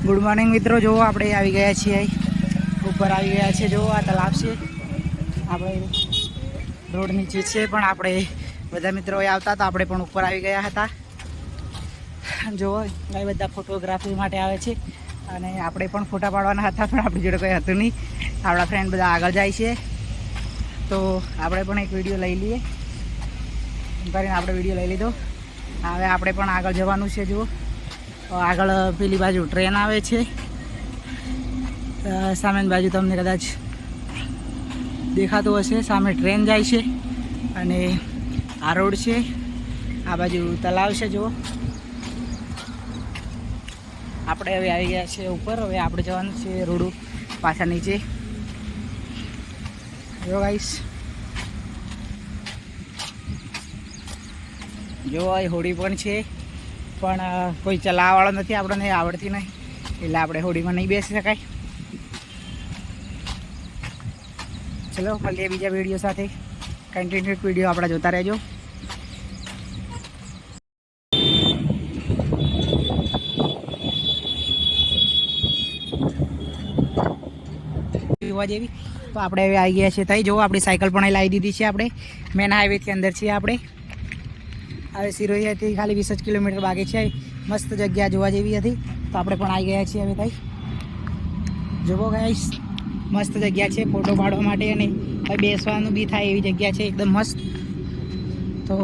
Good morning મિત્રો, જો આપણે આવી ગયા છીએ ઉપર આવી ગયા છે। જો આ તલાવ છે, આપણે રોડ નીચે છે, પણ આપણે બધા મિત્રો આવતા તો આપણે પણ ઉપર આવી ગયા હતા। જો એ બધા ફોટોગ્રાફી માટે આવે છે અને આપણે પણ ફોટા પાડવાના હતા, પણ આપણી જોડે કંઈ હતું નહીં। આપણા ફ્રેન્ડ બધા આગળ જાય છે તો આપણે પણ એક વિડીયો લઈ લઈએ કરીને આપણે વિડીયો લઈ લીધો। હવે આપણે પણ આગળ જવાનું છે। જુઓ આગળ પેલી બાજુ ટ્રેન આવે છે, સામેની બાજુ તમને કદાચ દેખાતું હશે, સામે ટ્રેન જાય છે અને આ રોડ છે, આ બાજુ તલાવ છે। જુઓ આપણે હવે આવી ગયા છે ઉપર। હવે આપણે જવાનું છે રોડ પાછા નીચે। જો ગાઈસ, જો આ હોડી પણ છે, પણ કોઈ ચલાવવાવાળો નથી, આપણને આવડતી નહીં એટલે આપણે હોડીમાં નહીં બેસી શકાય। ચલો મળીએ બીજા વિડીયો સાથે, કન્ટિન્યુઅસ વિડીયો આપણા જોતા રહેજો। જોવા જેવી તો આપણે હવે આવી ગયા છીએ ત્યાં। જો આપણી સાયકલ પણ લાવી દીધી છે આપણે, મેન હાઈવેથી અંદર છીએ આપણે। હવે સિરોહીથી ખાલી 20 કિલોમીટર બાકી છે। મસ્ત જગ્યા જોવા જેવી હતી તો આપણે પણ આવી ગયા છીએ હવે ભાઈ। જુઓ ગાઈસ, મસ્ત જગ્યા છે ફોટો પાડવા માટે અને બેસવાનું બી થાય એવી જગ્યા છે, એકદમ મસ્ત। તો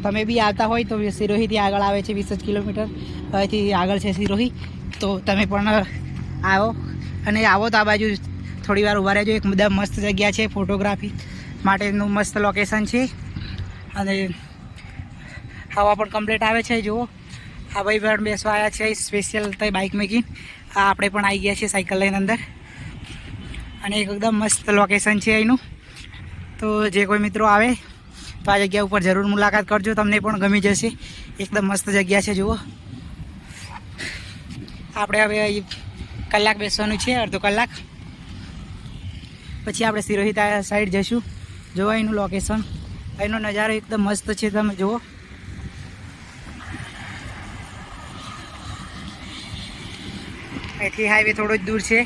તમે બી આવતા હોય તો સિરોહીથી આગળ આવે છે 20 કિલોમીટર, હવેથી આગળ છે સિરોહી, તો તમે પણ આવો અને આવો તો આ બાજુ થોડી વાર ઊભા રહેજો। એકદમ મસ્ત જગ્યા છે, ફોટોગ્રાફી માટેનું મસ્ત લોકેશન છે અને હવા પણ કમ્પ્લીટ આવે છે। જુઓ આ ભાઈ પણ બેસવા આવ્યા છે સ્પેશિયલ તો બાઇક મેકીને। આ આપણે પણ આવી ગયા છીએ સાયકલ લઈને અંદર અને એકદમ મસ્ત લોકેશન છે અહીંનું। તો જે કોઈ મિત્રો આવે તો આ જગ્યા ઉપર જરૂર મુલાકાત કરજો, તમને પણ ગમી જશે। એકદમ મસ્ત જગ્યા છે। જુઓ આપણે હવે કલાક બેસવાનું છે, અડધો કલાક પછી આપણે સિરોહી સાઈડ જઈશું। જુઓ અહીંનું લોકેશન, અહીંનો નજારો એકદમ મસ્ત છે, તમે જુઓ। અહીંથી હાઈવે થોડો જ દૂર છે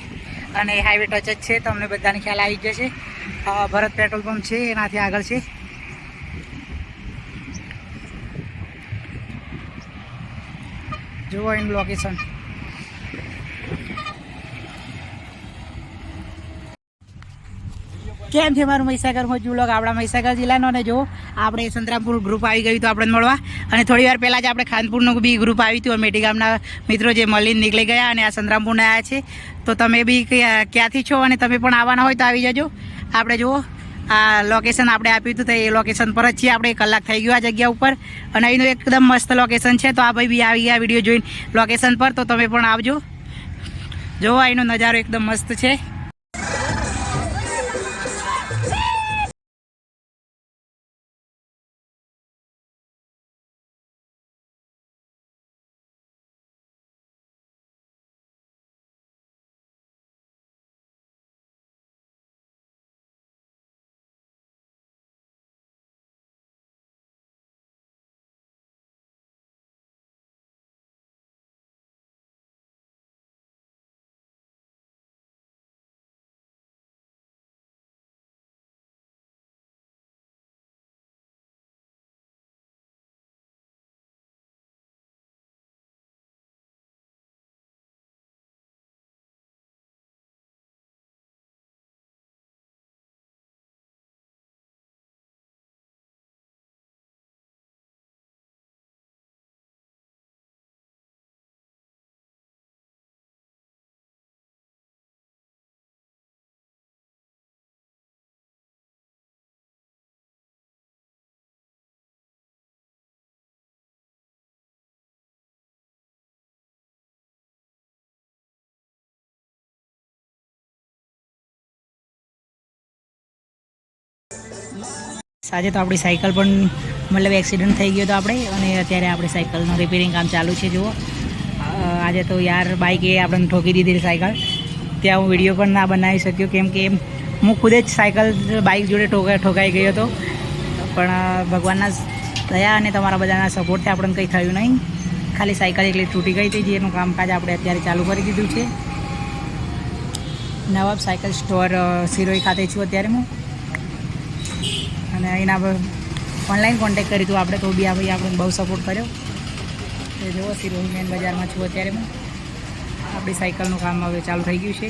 અને હાઈવે ટચ જ છે, તમને બધાને ખ્યાલ આવી જશે। ભરત પેટ્રોલ પંપ છે, એનાથી આગળ છે। જુઓ એનું લોકેશન। કેમ છે મારું મહીસાગર હું વ્લોગ આપણા મહીસાગર જિલ્લાનો। અને જો આપણે સંતરામપુર ગ્રુપ આવી ગયું તો આપણને મળવા, અને થોડી વાર પહેલાં જ આપણે ખાનપુરનું બી ગ્રુપ આવ્યું હતું। અમેઠી ગામના મિત્રો જે મળીને નીકળી ગયા અને આ સંતરામપુરના આવ્યા છે, તો તમે બી ક્યાંથી છો અને તમે પણ આવવાના હોય તો આવી જજો। આપણે જુઓ આ લોકેશન આપણે આપ્યું હતું તો એ લોકેશન પર જ છીએ આપણે। 1 કલાક થઈ ગયો આ જગ્યા ઉપર અને અહીંનું એકદમ મસ્ત લોકેશન છે। તો આ ભાઈ બી આવી ગયા વિડીયો જોઈને લોકેશન પર, તો તમે પણ આવજો। જુઓ અહીંનો નજારો એકદમ મસ્ત છે। આજે તો આપણી સાયકલ પણ મતલબ એક્સિડન્ટ થઈ ગયો હતો આપણે, અને અત્યારે આપણે સાયકલનું રિપેરિંગ કામ ચાલુ છે। જુઓ આજે તો યાર બાઇકે આપણને ઠોકી દીધી સાયકલ, ત્યાં હું વિડીયો પણ ના બનાવી શક્યો કેમ કે હું ખુદ જ સાયકલ બાઇક જોડે ઠોકાઈ ગયો હતો। પણ ભગવાનના દયા અને તમારા બધાના સપોર્ટથી આપણને કંઈ થયું નહીં। ખાલી સાયકલ એકલી તૂટી ગઈ હતી જેનું કામકાજ આપણે અત્યારે ચાલુ કરી દીધું છે. નવાબ સાયકલ સ્ટોર સિરોહી ખાતે છું અત્યારે હું, અને અહીંના ઓનલાઈન કોન્ટેક્ટ કર્યું હતું આપણે, તો બી આ ભાઈ આપણને બહુ સપોર્ટ કર્યો. તો જુઓ સિરોહી મેન બજારમાં છું અત્યારે હું. આપણી સાયકલનું કામ હવે ચાલુ થઈ ગયું છે.